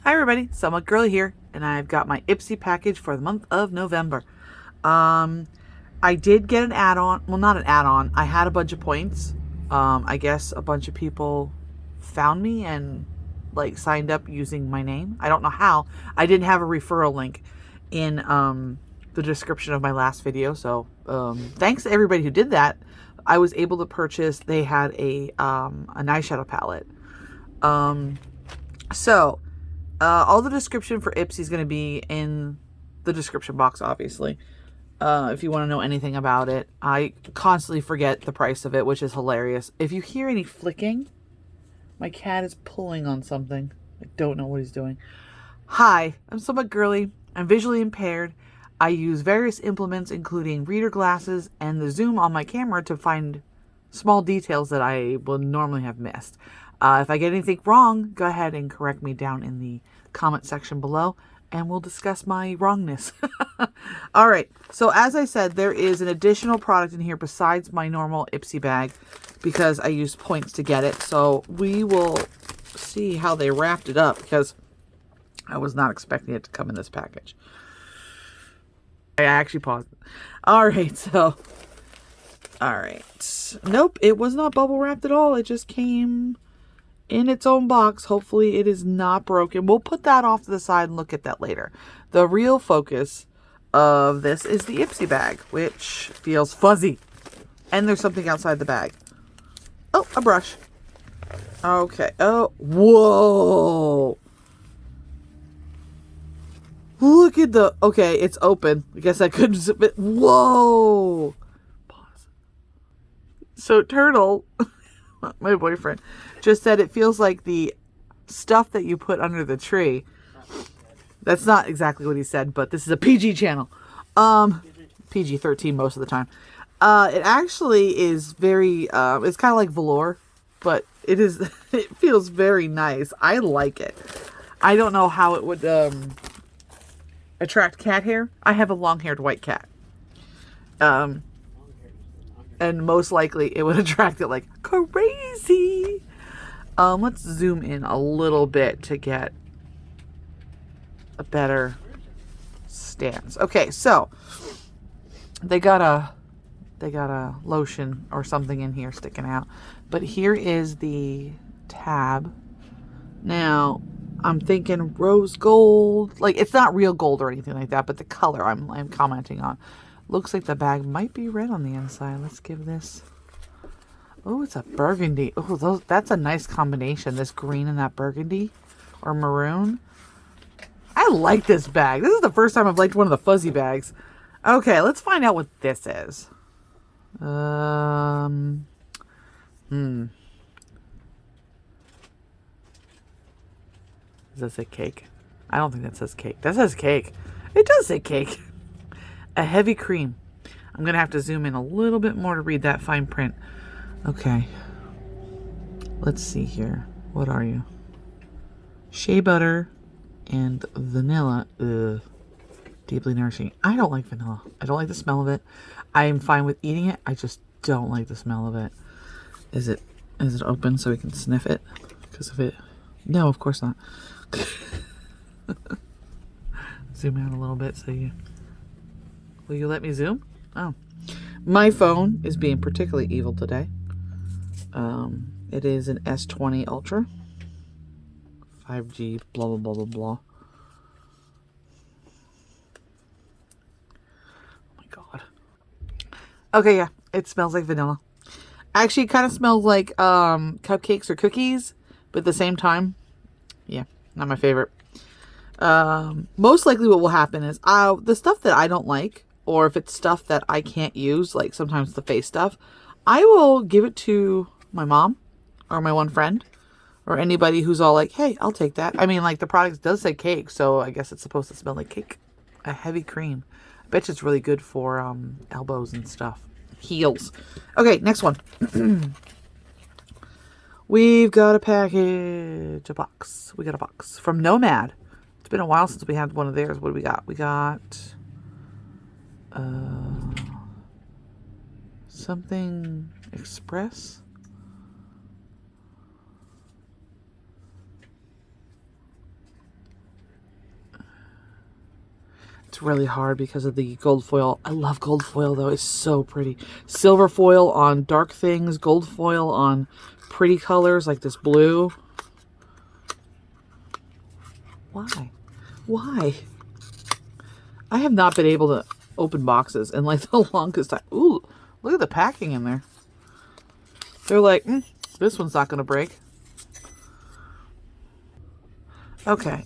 Hi everybody, Somewhat Girly here, and I've got my Ipsy package for the month of November. I did get an add-on, well not an add-on, I had a bunch of points. I guess a bunch of people found me and like signed up using my name. I don't know how. I didn't have a referral link in the description of my last video, so thanks to everybody who did that. I was able to purchase, they had an eyeshadow palette. All the description for Ipsy is going to be in the description box, obviously. If you want to know anything about it. I constantly forget the price of it, which is hilarious. If you hear any flicking, my cat is pulling on something. I don't know what he's doing. Hi, I'm Somewhat Girly. I'm visually impaired. I use various implements, including reader glasses and the zoom on my camera to find small details that I will normally have missed. If I get anything wrong, go ahead and correct me down in the comment section below, and we'll discuss my wrongness. All right, so as I said, there is an additional product in here besides my normal Ipsy bag because I used points to get it. So we will see how they wrapped it up because I was not expecting it to come in this package. I actually paused it. All right. Nope, it was not bubble wrapped at all. It just came in its own box. Hopefully it is not broken. We'll put that off to the side and look at that later. The real focus of this is the Ipsy bag, which feels fuzzy. And there's something outside the bag. Oh, a brush. Okay. Oh, whoa. Look at the... Okay, it's open. I guess I couldn't zip it. Whoa. Pause. So, Turtle, my boyfriend, just said it feels like the stuff that you put under the tree. That's not exactly what he said, but this is a PG channel. PG-13 most of the time. It actually is very... it's kind of like velour, but it is... It feels very nice. I like it. I don't know how it would... attract cat hair. I have a long-haired white cat. And most likely it would attract it like crazy. Let's zoom in a little bit to get a better stance. Okay, so they got a lotion or something in here sticking out. But here is the tab. Now, I'm thinking rose gold. Like, it's not real gold or anything like that, but the color I'm commenting on. Looks like the bag might be red on the inside. Let's give this... Oh, it's a burgundy. Oh, that's a nice combination. This green and that burgundy or maroon. I like this bag. This is the first time I've liked one of the fuzzy bags. Okay, let's find out what this is. Does that say cake? I don't think that says cake. That says cake. It does say cake. A heavy cream. I'm going to have to zoom in a little bit more to read that fine print. Okay. Let's see here. What are you? Shea butter and vanilla. Ugh. Deeply nourishing. I don't like vanilla. I don't like the smell of it. I am fine with eating it. I just don't like the smell of it. Is it open so we can sniff it? Because of it. No, of course not. Zoom out a little bit so you... Will you let me zoom? Oh. My phone is being particularly evil today. It is an S20 Ultra. 5G, blah, blah, blah, blah, blah. Oh my god. Okay, yeah. It smells like vanilla. Actually, it kind of smells like cupcakes or cookies, but at the same time, yeah, not my favorite. Most likely what will happen is the stuff that I don't like, or if it's stuff that I can't use, like sometimes the face stuff, I will give it to my mom or my one friend or anybody who's all like, hey, I'll take that. I mean, like the product does say cake, so I guess it's supposed to smell like cake. A heavy cream. I bet you it's really good for elbows and stuff. Heels. Okay, next one. We've got a package, a box. We got a box from Nomad. It's been a while since we had one of theirs. What do we got? We got something express. It's really hard because of the gold foil. I love gold foil though. It's so pretty. Silver foil on dark things. Gold foil on pretty colors like this blue. Why? Why? I have not been able to open boxes in like the longest time. Ooh, look at the packing in there. They're like, this one's not going to break. Okay.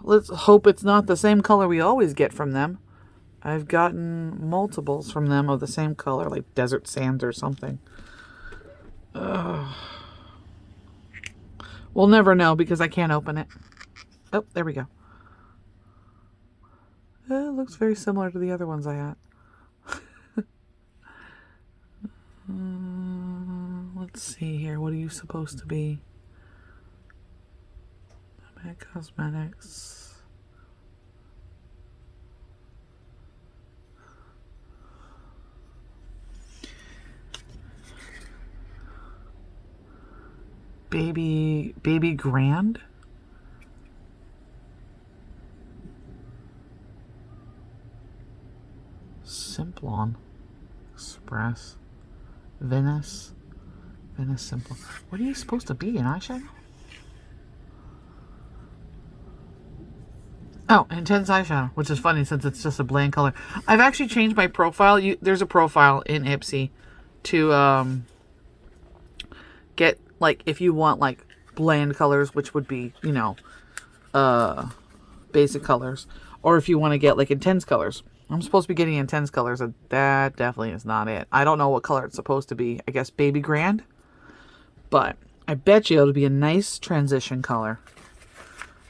Let's hope it's not the same color we always get from them. I've gotten multiples from them of the same color, like desert sand or something. We'll never know because I can't open it. Oh, there we go. It looks very similar to the other ones I had. Let's see here. What are you supposed to be? Cosmetics. Baby Grand. Simplon. Express. Venice Simple. What are you supposed to be? An eyeshadow? Oh, intense eyeshadow, which is funny since it's just a bland color. I've actually changed my profile. There's a profile in Ipsy to get, like, if you want, like, bland colors, which would be, you know, basic colors. Or if you want to get, like, intense colors. I'm supposed to be getting intense colors, and that definitely is not it. I don't know what color it's supposed to be. I guess Baby Grand. But I bet you it'll be a nice transition color.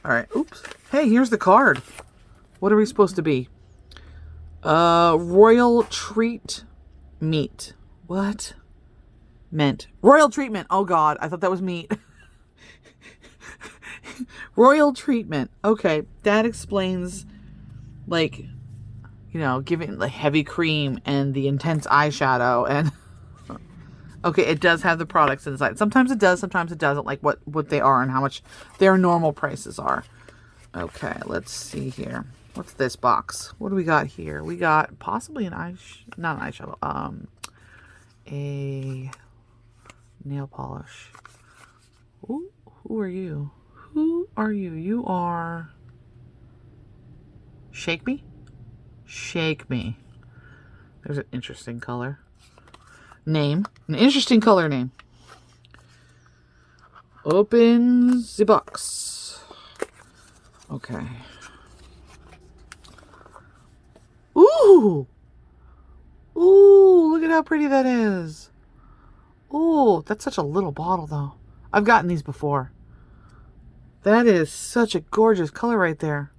All right. Oops. Hey, here's the card. What are we supposed to be? Royal Treat Meat. What? Meant. Royal Treatment. Oh, God. I thought that was meat. Royal Treatment. Okay. That explains, like, you know, giving the heavy cream and the intense eyeshadow. And okay, it does have the products inside. Sometimes it does, sometimes it doesn't, like what they are and how much their normal prices are. Okay, let's see here. What's this box? What do we got here? We got possibly not an eyeshadow, a nail polish. Ooh, who are you? Who are you? You are Shake Me? Shake Me. There's an interesting color. Name. An interesting color name. Open the box. Okay. Ooh! Ooh, look at how pretty that is. Ooh, that's such a little bottle, though. I've gotten these before. That is such a gorgeous color right there.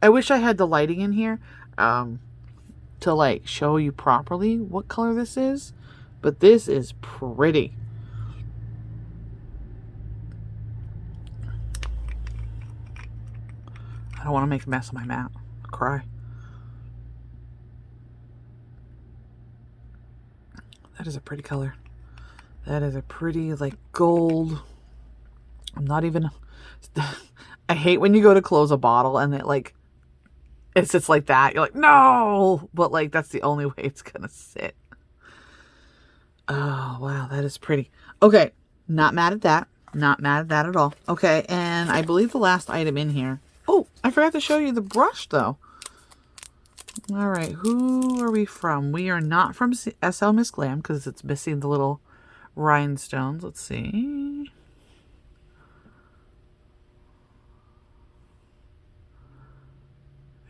I wish I had the lighting in here to, like, show you properly what color this is. But this is pretty. I don't want to make a mess of my mat. I'll cry. That is a pretty color. That is a pretty, like, gold. I'm not even... I hate when you go to close a bottle and it sits like that. You're like, no! But, like, that's the only way it's gonna sit. Oh, wow, that is pretty. Okay, not mad at that. Not mad at that at all. Okay, and I believe the last item in here. Oh, I forgot to show you the brush, though. All right, who are we from? We are not from SL Miss Glam because it's missing the little rhinestones. Let's see.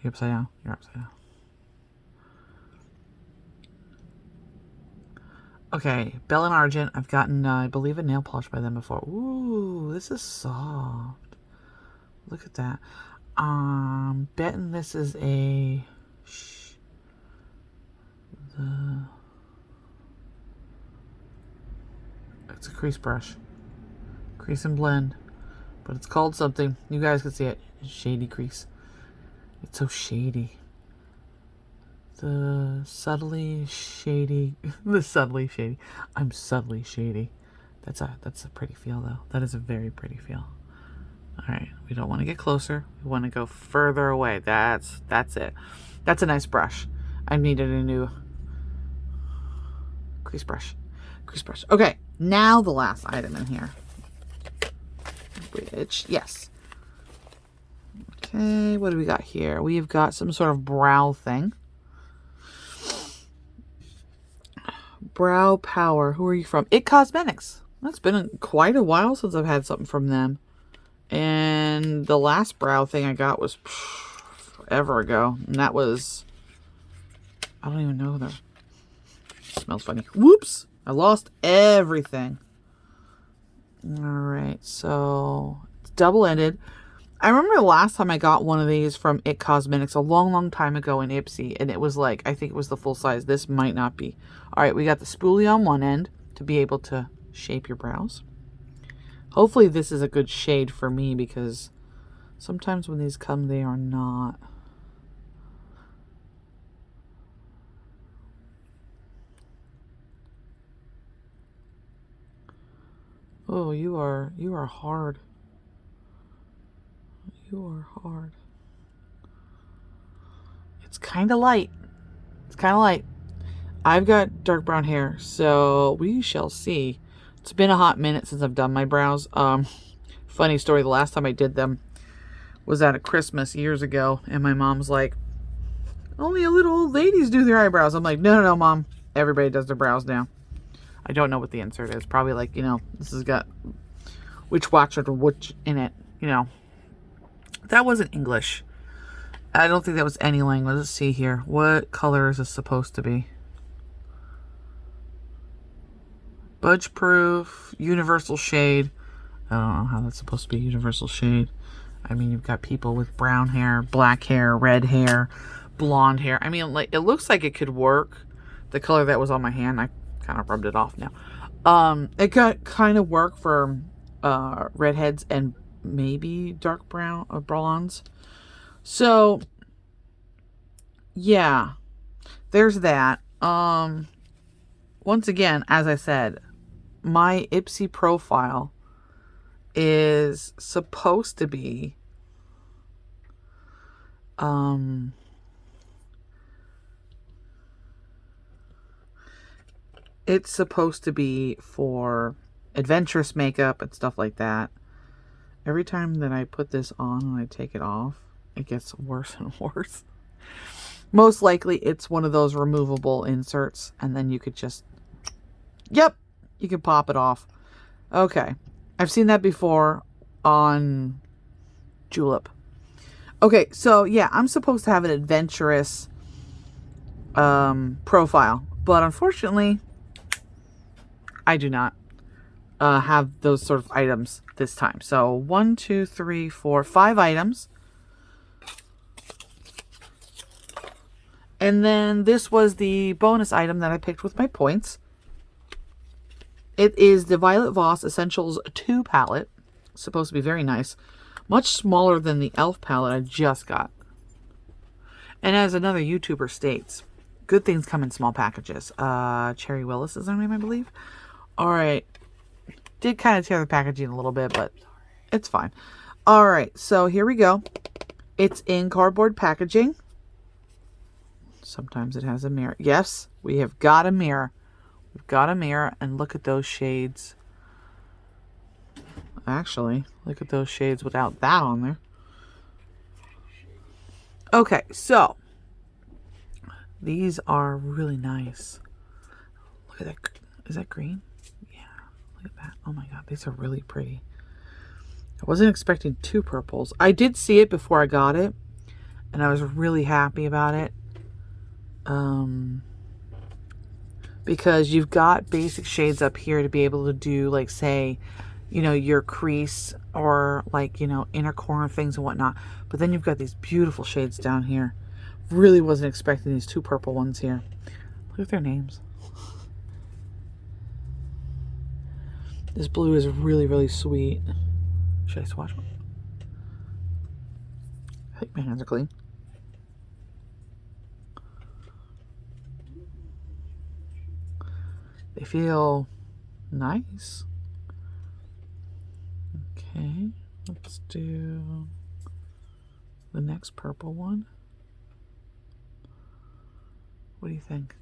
You're upside down. You're upside down. Okay, Bell and Argent. I've gotten, I believe, a nail polish by them before. Ooh, this is soft. Look at that. Betting this is a... It's a crease brush. Crease and blend. But it's called something. You guys can see it. Shady crease. It's so shady. The subtly shady. The subtly shady. I'm subtly shady. That's a pretty feel, though. That is a very pretty feel. All right, we don't want to get closer. We want to go further away. That's it. That's a nice brush. I needed a new crease brush. Crease brush. Okay, now the last item in here. Which, yes. Okay, what do we got here? We've got some sort of brow thing. Brow Power. Who are you from? It Cosmetics. That's been quite a while since I've had something from them. And the last brow thing I got was forever ago. And that was... I don't even know that. Smells funny. Whoops! I lost everything. Alright, so... It's double-ended. I remember the last time I got one of these from It Cosmetics a long, long time ago in Ipsy. And it was like, I think it was the full size. This might not be. Alright, we got the spoolie on one end to be able to shape your brows. Hopefully this is a good shade for me because sometimes when these come, they are not. Oh, you are hard. You are hard. It's kind of light. It's kind of light. I've got dark brown hair, so we shall see. It's been a hot minute since I've done my brows. Funny story, the last time I did them was at a Christmas years ago, and my mom's like, only little old ladies do their eyebrows. I'm like, no, no, no, Mom. Everybody does their brows now. I don't know what the insert is. Probably like, you know, this has got which watch or which in it, you know. That wasn't English. I don't think that was any language. Let's see here. What color is this supposed to be? Budge proof, universal shade. I don't know how that's supposed to be universal shade. I mean, you've got people with brown hair, black hair, red hair, blonde hair. I mean, like, it looks like it could work. The color that was on my hand, I kind of rubbed it off now. It got kind of work for redheads and maybe dark brown or blondes. So, yeah, there's that. Once again, as I said, my Ipsy profile is supposed to be it's supposed to be for adventurous makeup and stuff like that. Every time that I put this on and I take it off, it gets worse and worse. Most likely it's one of those removable inserts, and then you could just, yep, you can pop it off. Okay, I've seen that before on Julep. Okay, so yeah, I'm supposed to have an adventurous profile, but unfortunately, I do not have those sort of items this time. So 1, 2, 3, 4, 5 items. And then this was the bonus item that I picked with my points. It is the Violet Voss Essentials 2 palette. It's supposed to be very nice. Much smaller than the e.l.f. palette I just got. And as another YouTuber states, good things come in small packages. Cherry Willis is her name, I believe. Alright. Did kind of tear the packaging a little bit, but it's fine. Alright, so here we go. It's in cardboard packaging. Sometimes it has a mirror. Yes, we have got a mirror. We've got a mirror, and look at those shades. Actually, look at those shades without that on there. Okay, so these are really nice. Look at that. Is that green? Yeah, look at that. Oh my god, these are really pretty. I wasn't expecting 2 purples. I did see it before I got it, and I was really happy about it. Because you've got basic shades up here to be able to do, like, say, you know, your crease or, like, you know, inner corner things and whatnot. But then you've got these beautiful shades down here. Really wasn't expecting these 2 purple ones here. Look at their names. This blue is really, really sweet. Should I swatch one? I think my hands are clean. They feel nice. Okay. Let's do the next purple one. What do you think?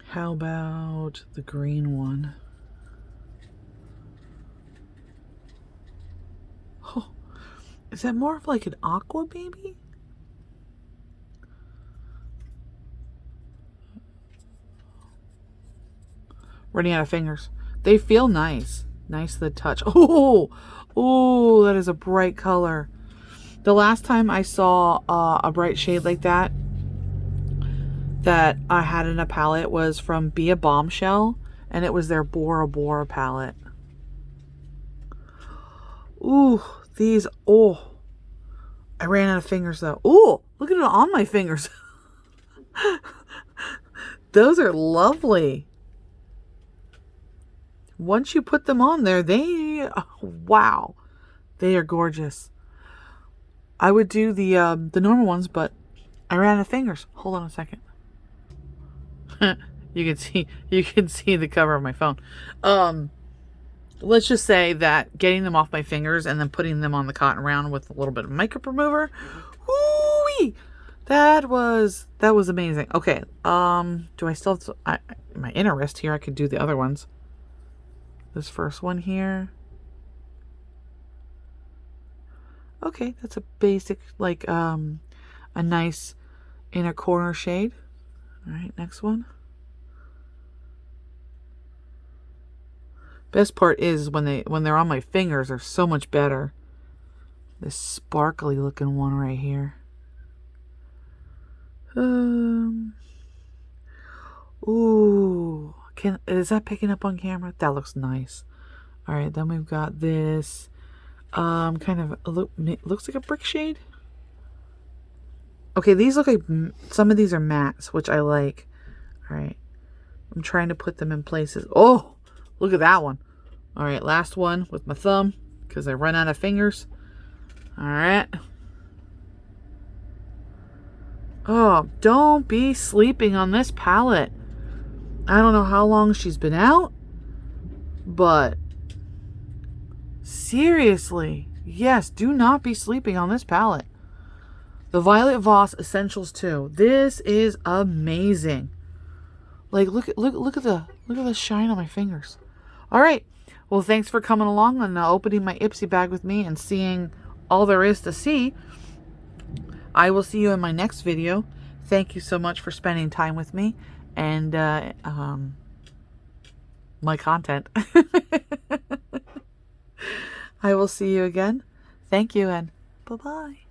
How about the green one? Oh, is that more of like an aqua baby? Running out of fingers. They feel nice. Nice to the touch. Oh, oh, that is a bright color. The last time I saw a bright shade like that I had in a palette was from Be a Bombshell, and it was their Bora Bora palette. Ooh, these, oh, I ran out of fingers though. Ooh, look at it on my fingers. Those are lovely. Once you put them on there, they, wow, they are gorgeous. I would do the normal ones, but I ran out of fingers. Hold on a second. You can see the cover of my phone. Let's just say that getting them off my fingers and then putting them on the cotton round with a little bit of makeup remover, woo-wee, that was amazing. Okay, do I still have my inner wrist here? I could do the other ones. This first one here. Okay, that's a basic, like, a nice inner corner shade. All right, next one. Best part is when they're on my fingers, they're so much better. This sparkly looking one right here. Ooh, is that picking up on camera? That looks nice. All right, then we've got this kind of looks like a brick shade. Okay, these look like, some of these are mattes, which I like. All right, I'm trying to put them in places. Oh, look at that one. All right, last one with my thumb because I run out of fingers. All right. Oh, don't be sleeping on this palette. I don't know how long she's been out, but seriously, yes, do not be sleeping on this palette. The Violet Voss Essentials 2. This is amazing. Like, look at the shine on my fingers. All right. Well, thanks for coming along and opening my Ipsy bag with me and seeing all there is to see. I will see you in my next video. Thank you so much for spending time with me and my content. I will see you again. Thank you and bye-bye.